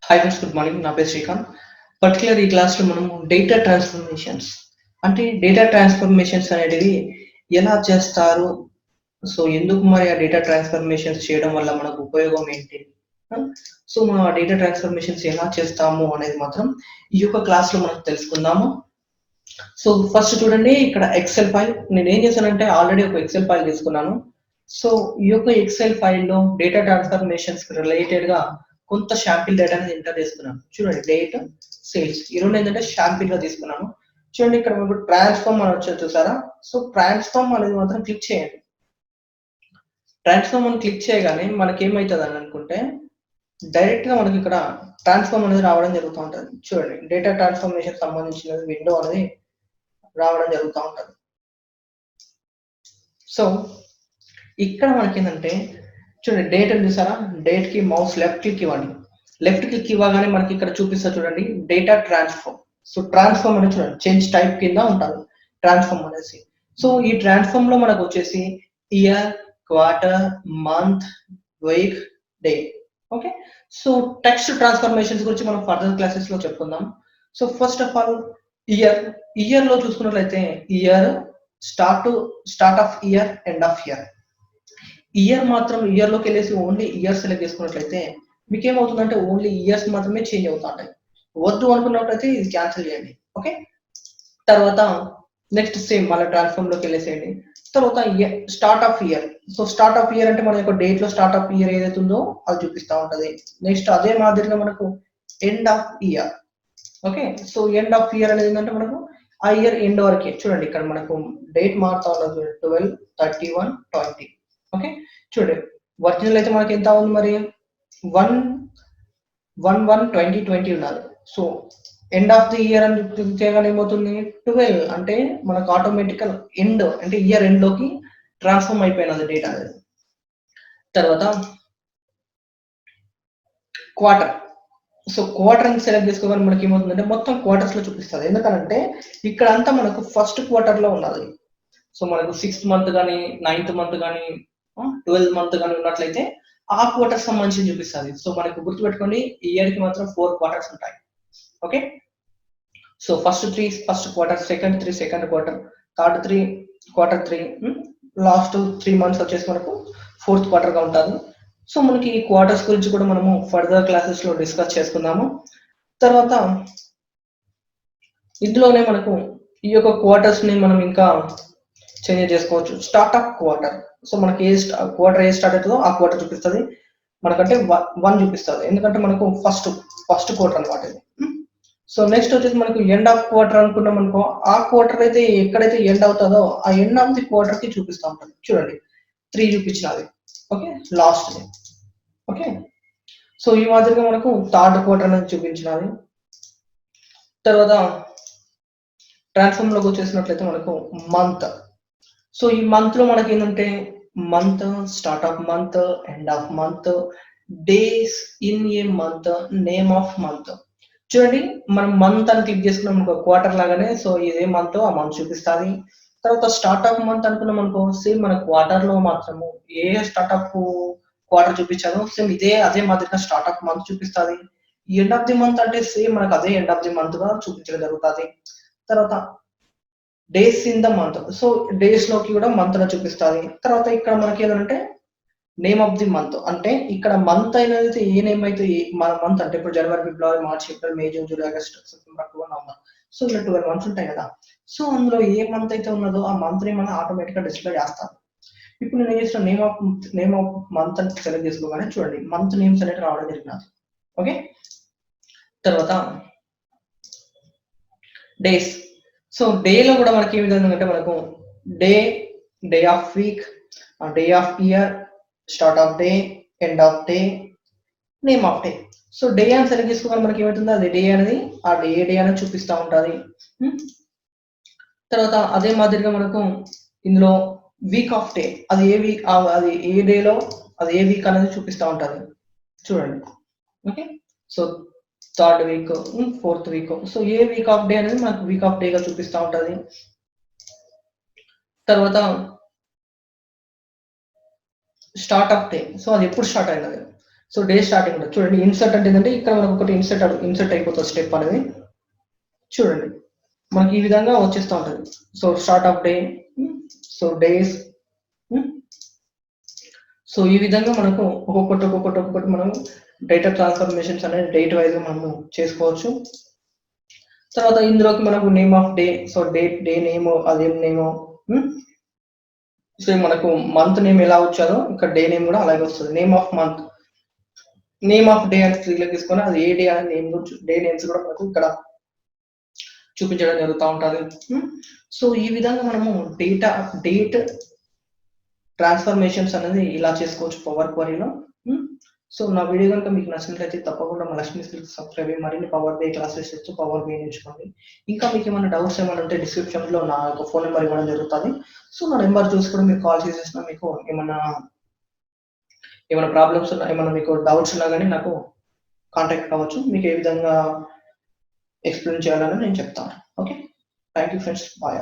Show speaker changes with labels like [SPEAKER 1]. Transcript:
[SPEAKER 1] Hi friends, good morning. నా పేరు Srikanth. Particular ఈ క్లాస్లో మనము డేటా ట్రాన్స్ఫర్మేషన్స్ అంటే డేటా ట్రాన్స్ఫర్మేషన్స్ అనేటివి ఎలా చేస్తారు, సో ఎందుకు మరి ఆ డేటా ట్రాన్స్ఫర్మేషన్స్ చేయడం వల్ల మనకు ఉపయోగం ఏంటి, సో మనం ఆ డేటా ట్రాన్స్ఫర్మేషన్స్ ఎలా చేస్తాము అనేది మాత్రం ఈ యొక్క క్లాస్లో మనం తెలుసుకుందాము. సో ఫస్ట్ చూడండి, ఇక్కడ ఎక్సెల్ ఫైల్ నేను ఏం చేశానంటే ఆల్రెడీ ఒక ఎక్సెల్ ఫైల్ తీసుకున్నాను. సో ఈ యొక్క ఎక్సెల్ ఫైల్లో డేటా ట్రాన్స్ఫర్మేషన్స్ రిలేటెడ్గా కొంత షాంపిల్ డేటా అనేది ఎంటర్ చేసుకున్నాను. చూడండి, డేట్, సేల్స్ ఈ రెండు ఏంటంటే షాంపిల్ గా తీసుకున్నాను. చూడండి, ఇక్కడ మనకు ట్రాన్స్ఫార్మ్ అని వచ్చేది చూసారా. సో ట్రాన్స్ఫార్మ్ అనేది మాత్రం క్లిక్ చేయండి. ట్రాన్స్ఫార్మ్ అని క్లిక్ చేయగానే మనకి ఏమవుతుంది అని అనుకుంటే డైరెక్ట్ గా మనకి ఇక్కడ ట్రాన్స్ఫార్మ్ అనేది రావడం జరుగుతూ ఉంటుంది. చూడండి, డేటా ట్రాన్స్ఫర్మేషన్ సంబంధించిన విండో అనేది రావడం జరుగుతూ ఉంటుంది. సో ఇక్కడ మనకి ఏంటంటే చూడండి, డేట్ అని చూసారా, డేట్ కి మౌస్ లెఫ్ట్ క్లిక్ ఇవ్వండి. లెఫ్ట్ క్లిక్ ఇవ్వగానే మనకి ఇక్కడ చూపిస్తా చూడండి, డేటా ట్రాన్స్ఫార్మ్. సో ట్రాన్స్ఫార్మ్ అనేది చూడండి, చేంజ్ టైప్ కింద ఉంటుంది ట్రాన్స్ఫార్మ్ అనేసి. సో ఈ ట్రాన్స్ఫార్మ్ లో మనకు వచ్చేసి year, quarter, month, week, day. Okay, so text transformations గురించి మనం ఫర్దర్ క్లాసెస్ లో చెప్పుకుందాం. So first of all year లో చూసుకున్నట్లయితే year start of year, end of year. Year మాత్రం ఇయర్ లోకి వెళ్ళేసి ఓన్లీ ఇయర్ సెలెక్ట్ చేసుకున్నట్లయితే మీకు ఏమవుతుందంటే ఓన్లీ ఇయర్స్ మాత్రమే చేంజ్ అవుతా ఉంటాయి. వద్దు అనుకున్నట్లయితే ఇది క్యాన్సిల్ చేయండి. ఓకే, తర్వాత నెక్స్ట్ సేమ్ మళ్ళీ ట్రాన్స్ఫార్మ్ లోకి వెళ్ళేసేయండి. తర్వాత start of year. So start of year అంటే మన యొక్క డేట్ లో స్టార్ట్ ఆఫ్ ఇయర్ ఏదైతే ఉందో అది చూపిస్తూ ఉంటది. నెక్స్ట్ అదే మాదిరిగా మనకు end of year. Okay, so end of year అనేది ఏంటంటే మనకు ఆ ఇయర్ ఎండ్ వరకే. చూడండి, ఇక్కడ మనకు డేట్ మారుతా ఉన్నది 12, 31, 20. ఓకే, చూడండి, ఒరిజినల్ అయితే మనకి ఎంత ఉంది మరి 1/1/2020 ఉన్నది. So end of the year అని చేయగానే ఏమవుతుంది 12 అంటే మనకు ఆటోమేటికల్ ఎండ్ అంటే ఇయర్ ఎండ్ లోకి ట్రాన్స్ఫార్మ్ అయిపోయినది డేటా అనేది. తర్వాత క్వార్టర్. సో క్వార్టర్ అని సెలెక్ట్ చేసుకోగానే మనకి ఏమవుతుందంటే మొత్తం క్వార్టర్స్ లో చూపిస్తుంది. ఎందుకంటే ఇక్కడ అంతా మనకు ఫస్ట్ క్వార్టర్ లో ఉన్నది. సో మనకు 6th మంత్ కానీ 9th మంత్ కానీ 12th మంత్ కానీ ఉన్నట్లయితే ఆ క్వార్టర్ సంబంధించి చూపిస్తుంది. సో మనకు గుర్తుపెట్టుకోండి, ఈ ఇయర్ కి మాత్రం 4 క్వార్టర్స్ ఉంటాయి. Okay, so first 3 first quarter, second 3 second quarter, third 3 quarter 3, last 3 months వచ్చేసి మనకు 4th క్వార్టర్ గా ఉంటుంది. సో మనకి ఈ క్వార్టర్స్ గురించి కూడా మనము ఫర్దర్ క్లాసెస్ లో డిస్కస్ చేసుకుందాము. తర్వాత ఇందులోనే మనకు ఈ యొక్క క్వార్టర్స్ ని మనం ఇంకా చేంజ్ చేసుకోవచ్చు. Start of quarter. సో మనకి క్వార్టర్ ఏ స్టార్ట్ అవుతుందో ఆ క్వార్టర్ చూపిస్తుంది మనకంటే 1 చూపిస్తుంది. ఎందుకంటే మనకు ఫస్ట్ క్వార్టర్ అనమాట ఇది. సో నెక్స్ట్ వచ్చేసి మనకు ఎండ్ ఆఫ్ క్వార్టర్ అనుకున్నాం అనుకో, ఆ క్వార్టర్ అయితే ఎక్కడైతే ఎండ్ అవుతుందో ఆ ఎండ్ ఆఫ్ ది క్వార్టర్ కి చూపిస్తూ ఉంటుంది. చూడండి, 3 చూపించినది. Okay, last. ఓకే, సో ఈ మాదిరిగా మనకు థర్డ్ క్వార్టర్ అనేది చూపించినది. తర్వాత ట్రాన్స్ఫార్మ్ లోకి వచ్చేసినట్లయితే మనకు మంత్. సో ఈ మంత్ లో మనకి ఏంటంటే month, start of month, end of month, days in a month, name of month. చూడండి, మనం మంత్ అని క్లిక్ చేసుకున్నాం అనుకో క్వార్టర్ లాగానే, సో ఇదే మంత్ ఆ మంత్ చూపిస్తుంది. తర్వాత స్టార్ట్ ఆఫ్ మంత్ అనుకున్నాం అనుకో, సేమ్ మన క్వార్టర్ లో మాత్రము ఏ స్టార్ట్ ఆఫ్ క్వార్టర్ చూపించాను సేమ్ అదే మాదిరిగా స్టార్ట్ ఆఫ్ మంత్ చూపిస్తుంది. ఎండ్ ఆఫ్ ది మంత్ అంటే సేమ్ మనకు అదే ఎండ్ ఆఫ్ ది మంత్ గా చూపించడం జరుగుతుంది. తర్వాత days in the month, so days లోకి కూడా మంత్ లో చూపిస్తుంది. తర్వాత ఇక్కడ మనకి ఏంటంటే నేమ్ ఆఫ్ ది మంత్ అంటే ఇక్కడ మంత్ అనేది ఏ నేమ్ అయితే మన మంత్ అంటే ఇప్పుడు January, February, March, April, May, June, July, August, September, October, November. So ఇలా 12 మంత్స్ ఉంటాయి కదా. సో అందులో ఏ మంత్ అయితే ఉన్నదో ఆ మంత్ ని మనం ఆటోమేటిక్ గా డిస్ప్లే చేస్తాం. ఇప్పుడు నేను చేసిన నేమ్ ఆఫ్ మంత్ అని సెలెక్ట్ చేసుకోగానే చూడండి మంత్ నేమ్స్ అనేది రావడం జరిగినది. ఓకే, తర్వాత డేస్. సో డే లో కూడా మనకి ఏ విధంగా అంటే మనకు day of week, day of year, start of day, end of day, name of day. So day అని సెలెక్ట్ చేసుకోవాలి మనకి ఏమవుతుంది అది డే అనేది ఆ డే అనేది చూపిస్తూ ఉంటుంది. తర్వాత అదే మాదిరిగా మనకు ఇందులో వీక్ ఆఫ్ డే, అది ఏ వీక్, అది ఏ డేలో అది ఏ వీక్ అనేది చూపిస్తూ ఉంటుంది. చూడండి, okay, so third week, 4th week. So ఏ వీక్ ఆఫ్ డే అనేది మనకు వీక్ ఆఫ్ డే గా చూపిస్తూ ఉంటుంది. తర్వాత స్టార్ట్ ఆఫ్ డే, సో అది ఎప్పుడు స్టార్ట్ అయినది. సో డే స్టార్టింగ్ ఉంటుంది చూడండి. ఇన్సర్ట్ అంటే ఏంటంటే ఇక్కడ మనకు ఒకటి ఇన్సర్ట్ అయిపోతుంది స్టెప్ అనేది. చూడండి మనకి ఈ విధంగా వచ్చేస్తూ ఉంటుంది. So start of day, so days. So ఈ విధంగా మనకు ఒక్కొక్కటి మనం డేటా ట్రాన్స్ఫర్మేషన్స్ అనేది డేట్ వైజ్ మనము చేసుకోవచ్చు. తర్వాత ఇందులోకి మనకు name of day, so day name అదేం నేమ్. సో మనకు మంత్ నేమ్ ఎలా వచ్చారో ఇక్కడ డే నేమ్ కూడా అలాగే వస్తుంది. Name of month, name of day అని త్రీలో తీసుకొని అది ఏ డే అనే నేమ్ డే నేమ్స్ కూడా మనకు ఇక్కడ చూపించడం జరుగుతూ ఉంటుంది. సో ఈ విధంగా మనము డేట్ ట్రాన్స్ఫర్మేషన్స్ అనేది ఇలా చేసుకోవచ్చు పవర్ క్వరీలో. సో నా వీడియో కనుక మీకు నచ్చినట్లయితే తప్పకుండా మా లక్ష్మీ స్కిల్స్ సబ్స్క్రైబ్ అయ్యి మరిన్ని పవర్ బై క్లాసెస్ ఇస్తూ పవర్ బై నేర్చుకోండి. ఇంకా మీకు ఏమైనా డౌట్స్ ఏమైనా ఉంటే డిస్క్రిప్షన్లో నా యొక్క ఫోన్ నెంబర్ ఇవ్వడం జరుగుతుంది. సో నా నెంబర్ చూసి కూడా మీరు కాల్ చేసేసినా మీకు ఏమైనా ప్రాబ్లమ్స్ ఉన్నా, ఏమైనా మీకు డౌట్స్ ఉన్నా కానీ నాకు కాంటాక్ట్ కావచ్చు. మీకు ఏ విధంగా ఎక్స్ప్లెయిన్ చేయాలని నేను చెప్తాను. Okay, thank you friends, bye.